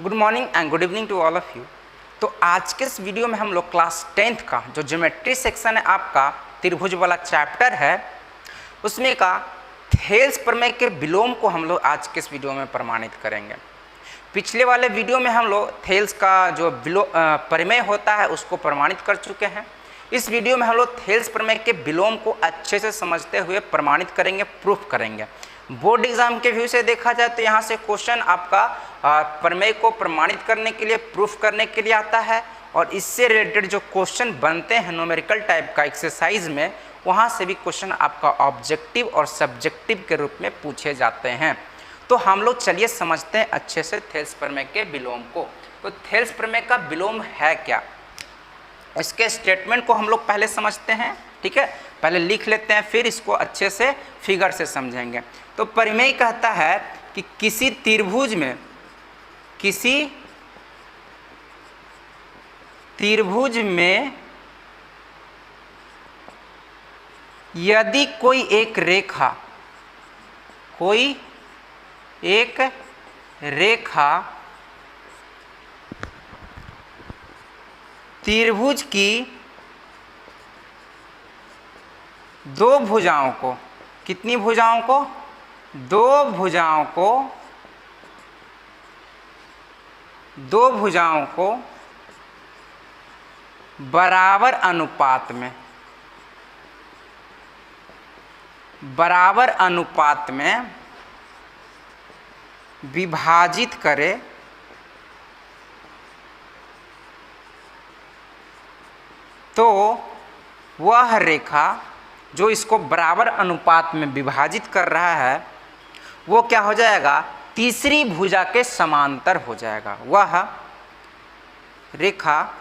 Good morning and good evening to all of you. तो आज के इस वीडियो में हम लोग क्लास 10th का जो ज्योमेट्री सेक्शन है आपका त्रिभुज वाला चैप्टर है उसमें का थेल्स प्रमेय के विलोम को हम लोग आज के इस वीडियो में प्रमाणित करेंगे। पिछले वाले वीडियो में हम लोग थेल्स का जो प्रमेय होता है उसको प्रमाणित कर चुके हैं। इस वीडियो में हम लोग थेल्स प्रमेय के विलोम को अच्छे से समझते हुए प्रमाणित करेंगे, प्रूफ करेंगे। बोर्ड एग्जाम के व्यू से देखा जाए तो यहाँ से क्वेश्चन आपका प्रमेय को प्रमाणित करने के लिए, प्रूफ करने के लिए आता है और इससे रिलेटेड जो क्वेश्चन बनते हैं न्यूमेरिकल टाइप का एक्सरसाइज में, वहाँ से भी क्वेश्चन आपका ऑब्जेक्टिव और सब्जेक्टिव के रूप में पूछे जाते हैं। तो हम लोग चलिए समझते हैं अच्छे से थेल्स प्रमेय के विलोम को। तो थेल्स प्रमेय का विलोम है क्या, इसके स्टेटमेंट को हम लोग पहले समझते हैं। ठीक है, पहले लिख लेते हैं, फिर इसको अच्छे से फिगर से समझेंगे। तो प्रमेय कहता है कि किसी त्रिभुज में यदि कोई एक रेखा त्रिभुज की दो भुजाओं को, कितनी भुजाओं को, दो भुजाओं को बराबर अनुपात में विभाजित करे तो वह रेखा जो इसको बराबर अनुपात में विभाजित कर रहा है वो क्या हो जाएगा, तीसरी भुजा के समांतर हो जाएगा। वह रेखा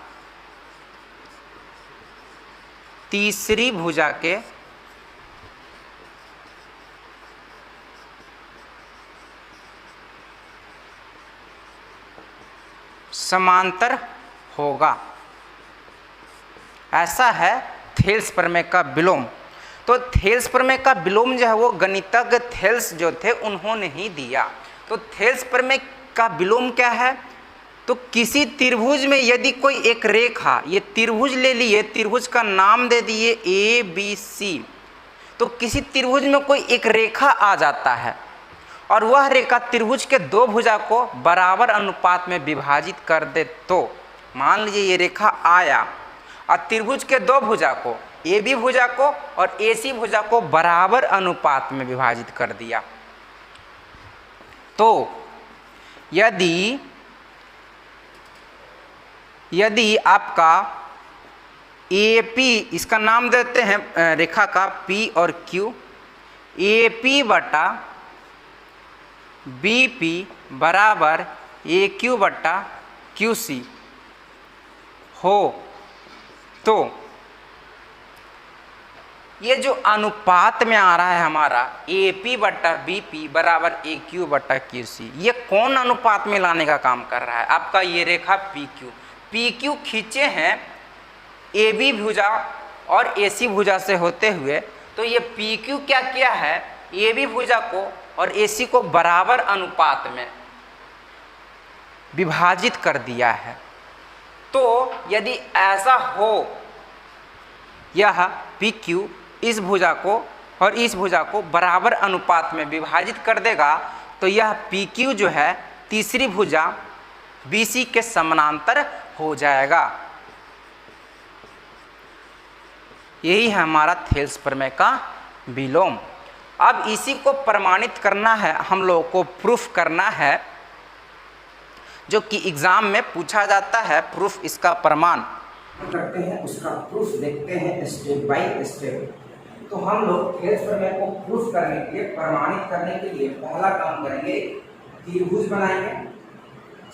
तीसरी भुजा के समांतर होगा। ऐसा है थेल्स प्रमेय का विलोम। तो थेल्स प्रमेय का विलोम जो है वो गणितज्ञ थेल्स जो थे उन्होंने ही दिया। तो थेल्स प्रमेय का विलोम क्या है, तो किसी त्रिभुज में यदि कोई एक रेखा, ये त्रिभुज ले लिए, त्रिभुज का नाम दे दिए ABC। तो किसी त्रिभुज में कोई एक रेखा आ जाता है और वह रेखा त्रिभुज के दो भुजा को बराबर अनुपात में विभाजित कर दे, तो मान लीजिए ये रेखा आया और त्रिभुज के दो भुजा को, AB भुजा को और AC भुजा को बराबर अनुपात में विभाजित कर दिया। तो यदि आपका AP, इसका नाम देते हैं रेखा का P और Q, AP बटा BP बराबर AQ बटा QC हो, तो ये जो अनुपात में आ रहा है हमारा AP बटा BP बराबर AQ बटा QC, ये कौन अनुपात में लाने का काम कर रहा है, आपका ये रेखा PQ खींचे हैं AB भुजा और AC भुजा से होते हुए। तो ये PQ क्या किया है, AB भुजा को और AC को बराबर अनुपात में विभाजित कर दिया है। तो यदि ऐसा हो, यह PQ इस भुजा को और इस भुजा को बराबर अनुपात में विभाजित कर देगा, तो यह PQ जो है तीसरी भुजा BC के समानांतर हो जाएगा। यही है हमारा थेल्स प्रमेय का विलोम। अब इसी को प्रमाणित करना है, हम लोगों को प्रूफ करना है, जो कि एग्जाम में पूछा जाता है। प्रूफ, इसका प्रमाण करते हैं, उसका प्रूफ देखते हैं स्टेप बाय स्टेप। तो हम लोग थेल्स प्रमेय को प्रूफ करने के लिए, प्रमाणित करने के लिए पहला काम करेंगे, त्रिभुज बनाएंगे।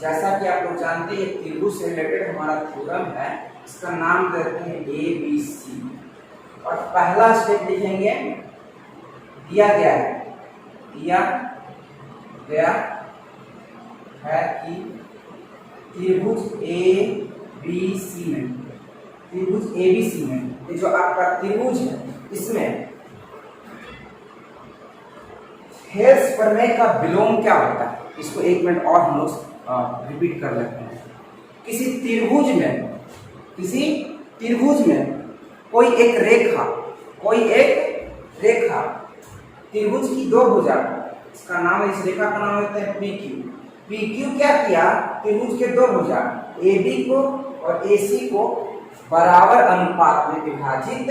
जैसा कि आप लोग जानते हैं त्रिभुज से रिलेटेड हमारा थ्योरम है, इसका नाम देते हैं ABC। और पहला स्टेप लिखेंगे, दिया गया है कि त्रिभुज ABC में ये जो आपका त्रिभुज है इसमें थेल्स प्रमेय का विलोम क्या होता है, इसको एक मिनट और हम लोग रिपीट कर लेते हैं। किसी त्रिभुज में कोई एक रेखा त्रिभुज की दो भुजा, इसका नाम, इस रेखा का नाम होता है PQ क्या किया, त्रिभुज के दो भुजा AB को और AC को बराबर अनुपात में विभाजित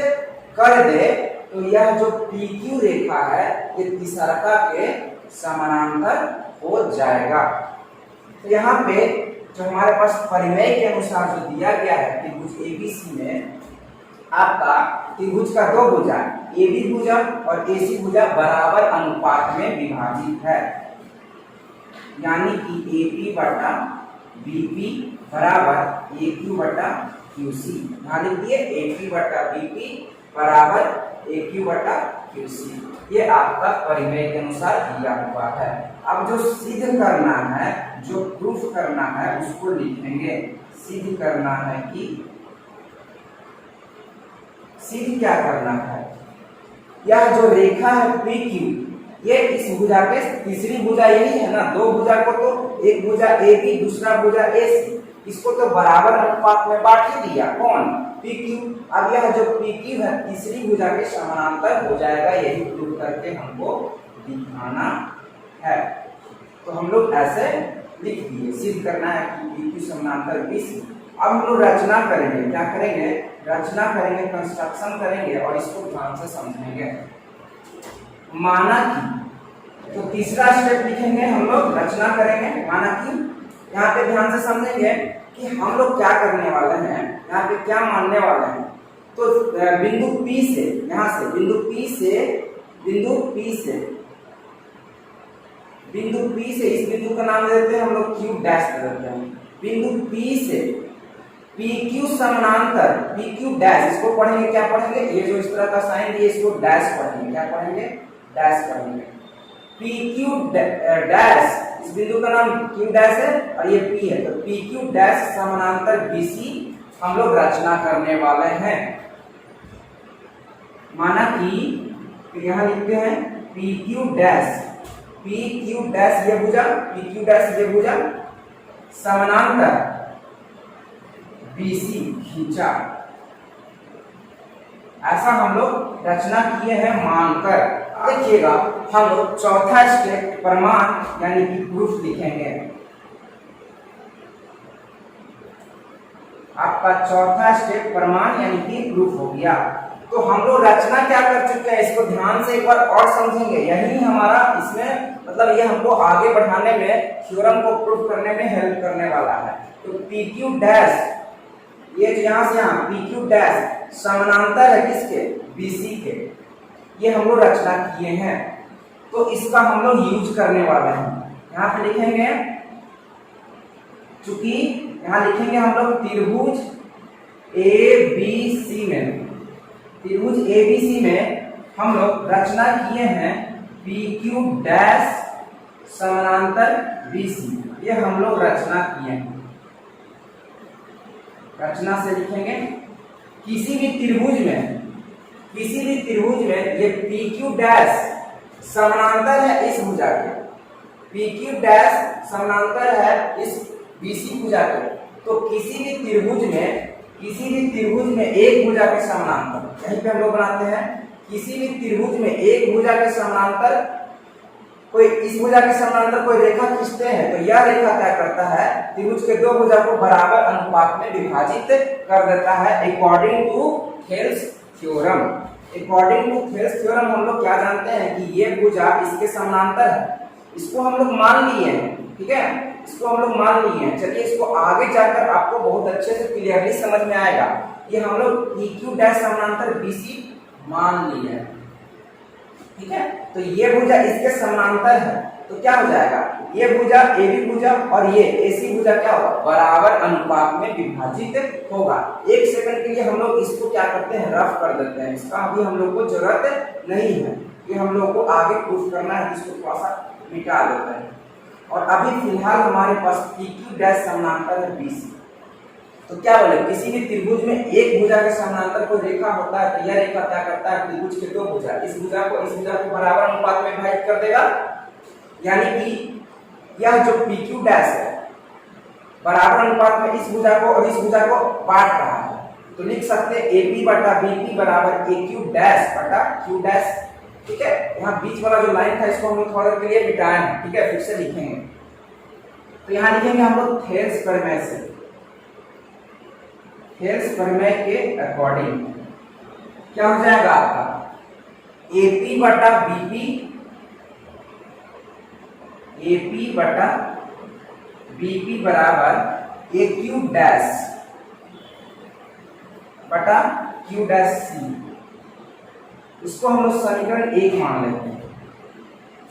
कर दे तो यह जो PQ रेखा है ये तीसरका के समानांतर हो जाएगा। तो यहाँ पे जो हमारे पास परिमेय के अनुसार जो दिया गया है, त्रिभुज ABC में आपका त्रिभुज का दो भुजा AB भुजा और AC भुजा बराबर अनुपात में विभाजित है, यानी कि AP बटा BP बराबर AQ बटा QC। यहाँ लिख दिए AP बटा BP बराबर AQ बटा QC। ये आपका परिमेय के अनुसार दिया हुआ है। अब जो सिद्ध करना है, जो प्रूफ करना है, उसको लिखेंगे। सिद्ध करना है कि सिद्ध क्या करना है, यह जो रेखा है PQ ये इस भुजा के तीसरी भुजा यही है ना, दो भुजा को तो एक भुजा AB दूसरा भुजा AC, इसको तो बराबर अनुपात में बांट ही दिया, कौन, PQ। अब यह जो PQ है तीसरी भुजा के समानांतर हो जाएगा, यही प्रूव करके हमको दिखाना है। तो हम लोग ऐसे लिख दिए, सिद्ध करना है कि PQ समानांतर BC। अब हम लोग रचना करेंगे, क्या करेंगे, रचना करेंगे, कंस्ट्रक्शन करेंगे और इसको ध्यान से समझेंगे। माना कि, तो तीसरा स्टेप लिखेंगे हम लोग, रचना करेंगे। माना कि यहाँ पे ध्यान से समझेंगे कि हम लोग क्या करने वाले हैं, यहाँ पे क्या मानने वाले हैं। तो बिंदु P से, यहाँ से बिंदु P से इस बिंदु का नाम देते हैं हम लोग Q डैश देते हैं। बिंदु P से PQ समानांतर, PQ डैश, इसको पढ़ेंगे, क्या पढ़ेंगे, ये जो इस तरह का साइन दिए इसको डैश पढ़ेंगे, क्या पढ़ेंगे, डैश पढ़ेंगे। PQ डैश, इस बिंदु का नाम Q डैश है और ये P है, तो PQ डैश समानांतर BC हम लोग रचना करने वाले हैं। माना कि यहाँ लिखते हैं PQ डैश ये भुजा, PQ डैश ये भुजा समानांतर BC खींचा, ऐसा हम लोग रचना किए हैं मानकर। देखिएगा हम लोग चौथा स्टेप प्रमाण यानी कि प्रूफ लिखेंगे। आपका चौथा स्टेप प्रमाण यानी कि प्रूफ हो गया। तो हम लोग रचना क्या कर चुके हैं, इसको ध्यान से एक बार और समझेंगे, यही हमारा इसमें मतलब ये हमको आगे बढ़ाने में, थ्योरम को प्रूफ करने में हेल्प करने वाला है। तो PQ डैश, ये जो यहाँ से यहाँ PQ डैश समानांतर है किसके, BC के, ये हम लोग रचना किए हैं। तो इसका हम लोग यूज करने वाले हैं। यहाँ पे लिखेंगे, चूंकि यहाँ लिखेंगे हम लोग त्रिभुज ABC में हम लोग रचना किए हैं PQ डैश समानांतर BC, ये हम लोग रचना किए हैं। रचना से लिखेंगे, किसी भी त्रिभुज में ये PQ डैश समानांतर है इस भुजा के, PQ डैश समानांतर है इस BC भुजा के। तो किसी भी त्रिभुज में एक भुजा के समानांतर, यहीं पे हम लोग बनाते हैं, किसी भी त्रिभुज में एक भुजा के समानांतर, कोई इस भुजा के समानांतर कोई रेखा खींचते हैं, तो यह रेखा क्या करता है, त्रिभुज के दो भुजा को बराबर अनुपात में विभाजित कर देता है, according to Thales theorem. According to Thales theorem हम लोग क्या जानते हैं कि ये भुजा इसके समानांतर है, इसको हम लोग मान लिए हैं, ठीक है, इसको हम लोग मान लिए हैं। चलिए इसको आगे जाकर आपको बहुत अच्छे से क्लियरली समझ में आएगा। ये हम लोग PQ डैश समानांतर BC मान लिए हैं, ठीक है। तो ये भुजा इसके समानांतर है, तो क्या हो जाएगा, ये भुजा AB भुजा और ये AC भुजा क्या होगा, बराबर अनुपात में विभाजित होगा। एक सेकंड के लिए हम लोग इसको क्या करते हैं, रफ कर देते हैं, इसका अभी हम लोग को जरूरत नहीं है, ये हम लोग को आगे प्रूफ करना है, इसको थोड़ा सा मिटा देते हैं। और अभी फिलहाल हमारे पास PQ डैश समानांतर है BC। तो क्या बोले, किसी भी त्रिभुज में एक भुजा के समानांतर कोई रेखा होता है, तो यह रेखा क्या करता है, त्रिभुज के दो भुजा, इस भुजा को बराबर अनुपात में विभाजित कर देगा। यानी कि यह जो PQ डैश है, बराबर अनुपात में इस भुजा को और इस भुजा को बांट रहा है, तो लिख सकते हैं AP बटा BP बराबर AQ डैश बटा Q डैश। ठीक है, यहाँ बीच वाला जो लाइन था इसको हम लोग थोड़ा देर के लिए मिटाए हैं। ठीक है, फिर से लिखेंगे, तो यहाँ लिखेंगे हम लोग थेल्स प्रमेय से, थेल्स प्रमेय के अकॉर्डिंग क्या हो जाएगा आपका AP बटा BP, AP बटा BP बराबर AQ डैश बटा Q डैश C। इसको हम लोग समीकरण 1 मान लेते हैं।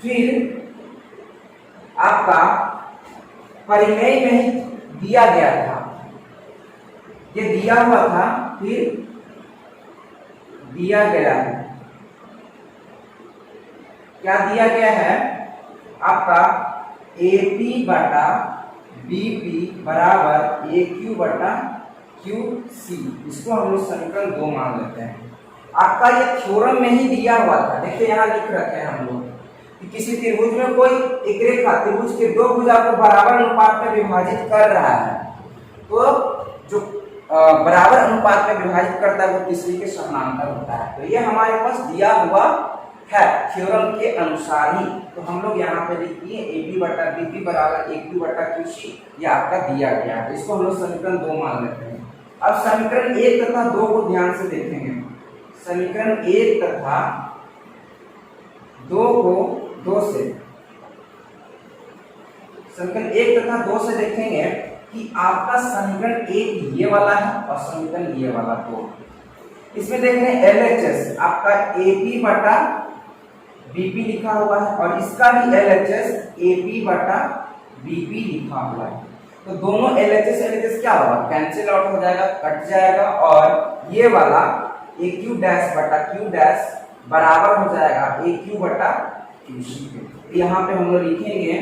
फिर आपका परिमेय में ही दिया गया था, ये दिया हुआ था, फिर दिया गया है, क्या दिया गया है आपका AP बटा BP बराबर AQ बटा QC। इसको हम लोग समीकरण 2 मान लेते हैं। आपका ये थ्योरम में ही दिया हुआ था, देखिए यहाँ लिख रखे हैं हम लोग कि किसी त्रिभुज में कोई एक रेखा त्रिभुज के दो भुजा को बराबर अनुपात में विभाजित कर रहा है, तो जो बराबर अनुपात में विभाजित करता है वो तीसरी के समानांतर होता है। तो ये हमारे पास दिया हुआ है थ्योरम के अनुसार ही, तो हम लोग यहाँ पे लिख दिए AP बटा BP बराबर AQ बटा QC, ये आपका दिया गया है। इसको हम लोग समीकरण 2 मान लेते हैं। अब समीकरण 1 तथा 2 को ध्यान से देखेंगे। समीकरण 1 तथा 2 को 2 से, समीकरण 1 तथा 2 से देखेंगे कि आपका समीकरण 1 ये वाला है और समीकरण ये वाला 2। इसमें देख रहे हैं LHS आपका AP बटा BP लिखा हुआ है और इसका भी LHS AP बटा BP लिखा हुआ है। तो दोनों LHS क्या होगा, कैंसिल आउट हो जाएगा, कट जाएगा, और ये वाला AQ डैश बटा Q डैश बराबर हो जाएगा AQ बटा QC। यहाँ पे हम लोग लिखेंगे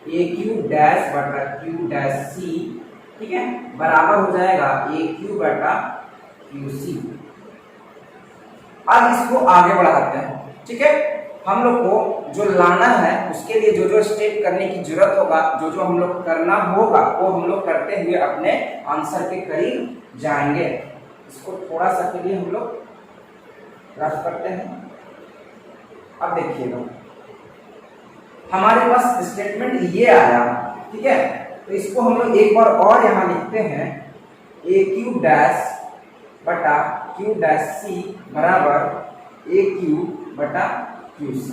AQ डैश बटा Q डैश C, ठीक है, बराबर हो जाएगा AQ बटा QC। अब इसको आगे बढ़ाते हैं। ठीक है, हम लोग को जो लाना है उसके लिए जो जो स्टेप करने की जरूरत होगा, जो जो हम लोग करना होगा वो हम लोग करते हुए अपने आंसर के करीब जाएंगे। इसको थोड़ा सा के लिए हम लोग रफ करते हैं। अब देखिएगा हमारे पास स्टेटमेंट ये आया, ठीक है, तो इसको हम लोग एक बार और यहाँ लिखते हैं AQ डैश बटा Q डैश C बराबर AQ बटा QC।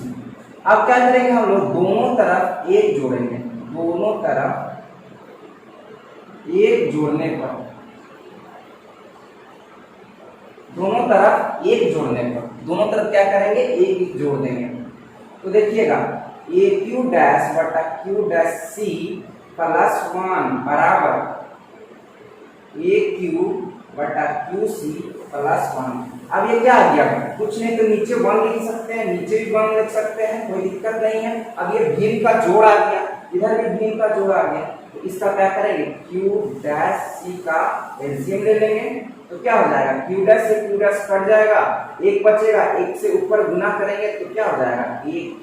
अब क्या करेंगे हम लोग, दोनों तरफ 1 जोड़ेंगे, दोनों तरफ 1 जोड़ने पर, दोनों तरफ 1 जोड़ने पर, दोनों तरफ क्या करेंगे 1 जोड़ देंगे। तो देखिएगा AQ डैश बटा Q डैश C प्लस 1 बराबर AQ बटा QC प्लस 1। अब ये क्या आ गया, कुछ नहीं तो नीचे 1 लिख सकते हैं, नीचे भी 1 लिख सकते हैं, कोई दिक्कत नहीं है। अब ये भिन्न का जोड़ आ गया, इधर भी भिन्न का जोड़ आ गया, तो इसका क्या करेंगे Q डैश C का एलसीएम ले लेंगे। तो क्या हो जाएगा, Q डैश से Q डैश कट जाएगा, 1 बचेगा, 1 से ऊपर गुना करेंगे तो क्या हो जाएगा AQ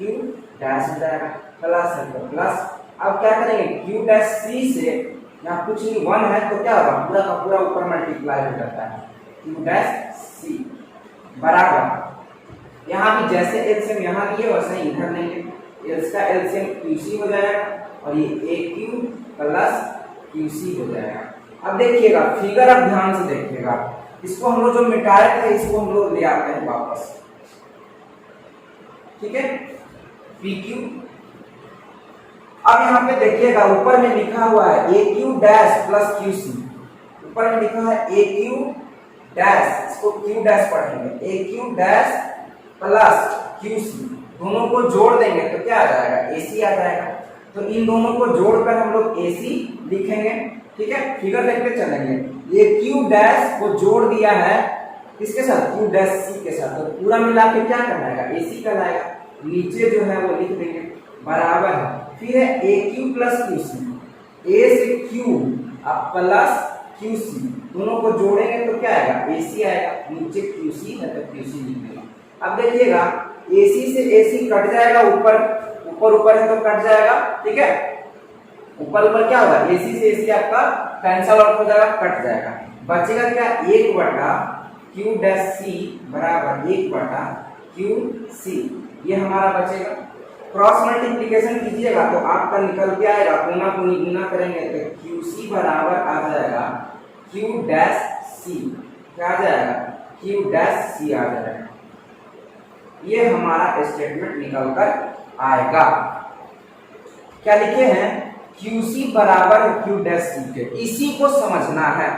डैश हो जाएगा, प्लस है तो प्लस। अब क्या करेंगे Q डैश C से, यहाँ कुछ नहीं 1 है तो क्या होगा, पूरा का पूरा ऊपर मल्टीप्लाई हो जाता है, Q डैश C बराबर, यहाँ भी जैसे एलसीएम यहाँ लिए वैसे ही इधर लेंगे, इसका एलसीएम QC हो जाएगा और ये AQ प्लस QC हो जाएगा। अब देखिएगा फिगर, अब ध्यान से देखिएगा, इसको हम लोग जो मिटाए थे इसको हम लोग ले आते हैं वापस। ठीक है, PQ। अब यहाँ पे देखिएगा ऊपर में लिखा हुआ है AQ डैश प्लस QC, ऊपर में लिखा है AQ डैश, इसको Q डैश पढ़ेंगे, AQ डैश प्लस QC, दोनों को जोड़ देंगे तो क्या आ जाएगा AC आ जाएगा। तो इन दोनों को जोड़कर हम लोग AC लिखेंगे। ठीक है, फिगर देखते चलेंगे, ये Q डैश को जोड़ दिया है किसके साथ, Q डैश C के साथ, तो पूरा मिला के क्या कहलाएगा AC कहलाएगा। नीचे जो है वो लिख देंगे बराबर है, फिर है AQ प्लस QC, A से Q अब प्लस QC, दोनों को जोड़ेंगे तो क्या आएगा AC आएगा, नीचे QC है तो QC लिखेंगे। अब देखिएगा AC से AC कट जाएगा, ऊपर ऊपर ऊपर है तो कट जाएगा। ठीक है, ऊपर ऊपर क्या होगा, AC से AC आपका कैंसल आउट हो जाएगा, कट जाएगा। बचेगा क्या, 1 बटा क्यू डैश सी बराबर 1 बटा क्यू सी, ये हमारा बचेगा। क्रॉस मल्टीप्लिकेशन कीजिएगा तो आपका निकल के आएगा, गुना गुना करेंगे तो क्यू सी बराबर आ जाएगा क्यू डैश सी, क्या आ जाएगा, क्यू डैश सी आ जाएगा। ये हमारा स्टेटमेंट निकल कर आएगा। क्या लिखे हैं, QC बराबर क्यू डैश सी के, इसी को समझना है।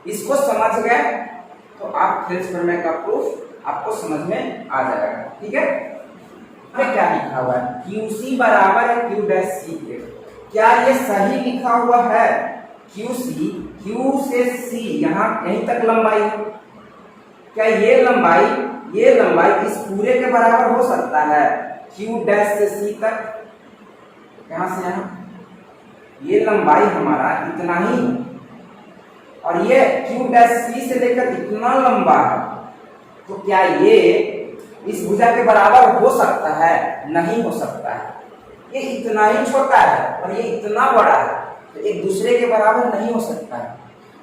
इसको समझ गए तो आप थेल्स प्रमेय का प्रूफ आपको समझ में आ जाएगा। ठीक है, क्या लिखा हुआ है, QC बराबर है क्यू डैश सी के, क्या ये सही लिखा हुआ है, QC Q से C यहाँ यहीं तक लंबाई है, क्या ये लंबाई इस पूरे के बराबर हो सकता है, Q डैश से C तक, यहां से यहां ये लंबाई हमारा इतना ही है, और ये Q डैश C से लेकर इतना लंबा है, तो क्या ये इस भुजा के बराबर हो सकता है, नहीं हो सकता है। ये इतना ही छोटा है और ये इतना बड़ा है, तो एक दूसरे के बराबर नहीं हो सकता है।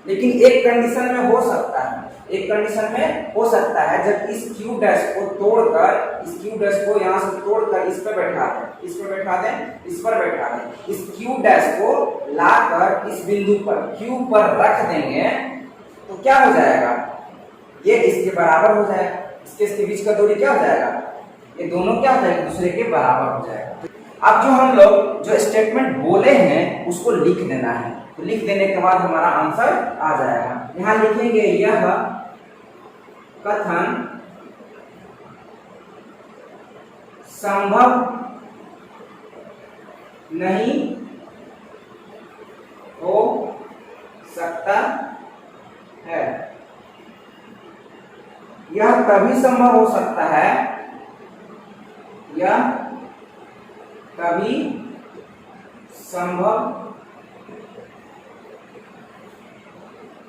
लेकिन एक कंडीशन में हो सकता है, एक कंडीशन में हो सकता है, जब इस क्यू डैश को तोड़कर, इस क्यू डैश को यहाँ से तोड़कर इस पर बैठा दें, इस पर बैठा दें, इस पर बैठा दें, इस क्यू डैश को लाकर इस बिंदु पर क्यू पर रख देंगे तो क्या हो जाएगा, ये इसके बराबर हो जाएगा, इसके बीच का दूरी क्या हो जाएगा, ये दोनों क्या हो जाएगा, एक दूसरे के बराबर हो जाएगा। अब जो हम लोग जो स्टेटमेंट बोले हैं उसको लिख देना है, तो लिख देने के बाद हमारा आंसर आ जाएगा। यहां लिखेंगे, यह कथन संभव नहीं हो सकता है, यह तभी संभव हो सकता है, यह तभी संभव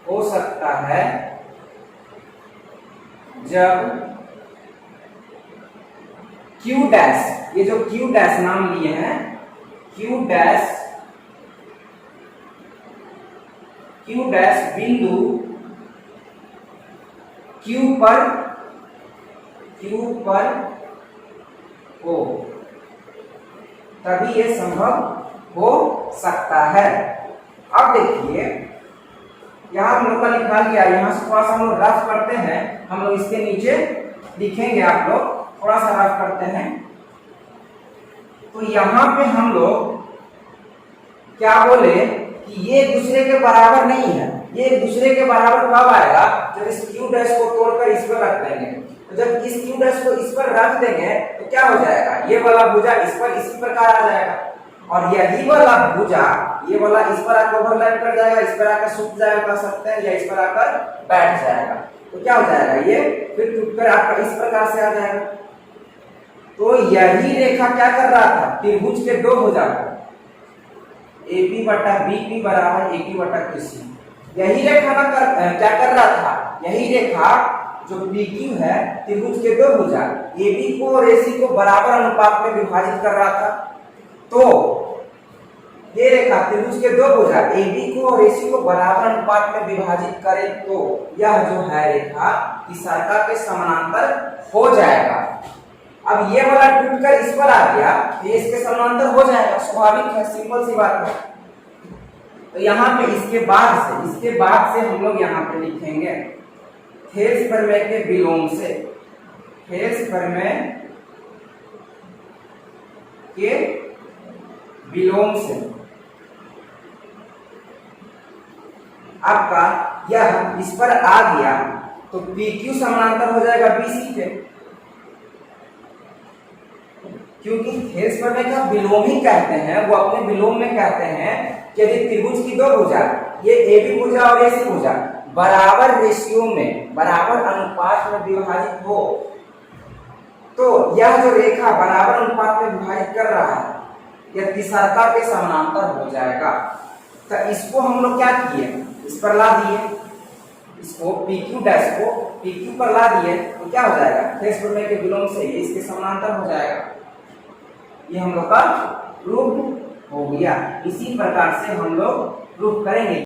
हो सकता है जब Q डैश, ये जो Q डैश नाम लिए हैं, Q डैश बिंदु Q पर हो, तभी ये संभव हो सकता है। अब देखिए यहां हम लोग का लिखा गया, यहां से थोड़ा सा हम लोग रफ करते हैं, हम लोग इसके नीचे लिखेंगे, आप लोग थोड़ा सा रफ करते हैं। तो यहां पे हम लोग क्या बोले कि ये एक दूसरे के बराबर नहीं है, ये एक दूसरे के बराबर कब आएगा, जब इस क्यू डैश को तोड़कर इस पर रख देंगे। तो जब इस क्यू डैश को इस पर रख देंगे तो क्या हो जाएगा, ये वाला भुजा इस पर इसी प्रकार आ जाएगा, और यही वाला भुजा ये वाला इस पर आकर ओवरलैप कर जाएगा, इस पर आकर सूख जाएगा कह सकते हैं, या इस पर आकर बैठ जाएगा, तो क्या हो जाएगा, ये फिर टूटकर आपका इस प्रकार से आ जाएगा। तो यही रेखा क्या कर रहा था, त्रिभुज के दो भुजा AP बटा BP बराबर AP बटा QC, यही रेखा क्या कर रहा था, यही रेखा जो PQ है त्रिभुज के दो भुजा AB को और AC को बराबर अनुपात में विभाजित कर रहा था। तो ये रेखा त्रिभुज के दो भुजा AB को और AC को बराबर अनुपात में विभाजित करे तो यह जो है रेखा दिशाका के समानांतर हो जाएगा। अब ये वाला टूटकर इस पर आ गया तो ये इसके समानांतर हो जाएगा, स्वाभाविक है, सिंपल सी बात है। तो यहाँ पे इसके बाद से हम लोग यहाँ पे लिखेंगे थेल्स प्रमेय के विलोम से, थेल्स प्रमेय के विलोम से आपका यह इस पर आ गया तो PQ समानांतर हो जाएगा BC के, क्योंकि थेल्स प्रमेय का विलोम ही कहते हैं, वो अपने विलोम में कहते हैं कि यदि त्रिभुज की दो भुजा, ये AB भुजा और AC भुजा बराबर रेशियो में, बराबर अनुपात में विभाजित हो, तो यह जो रेखा बराबर अनुपात में विभाजित कर रहा है यह दिशाका के समानांतर हो जाएगा। तो इसको हम लोग क्या किए, इस पर ला दिए, इसको PQ डैश को PQ पर ला दिए तो क्या हो जाएगा, थेल्स प्रमेय के विलोम से ये इसके समानांतर हो जाएगा। ये हम लोग का प्रूफ हो गया। इसी प्रकार से हम लोग प्रूफ करेंगे।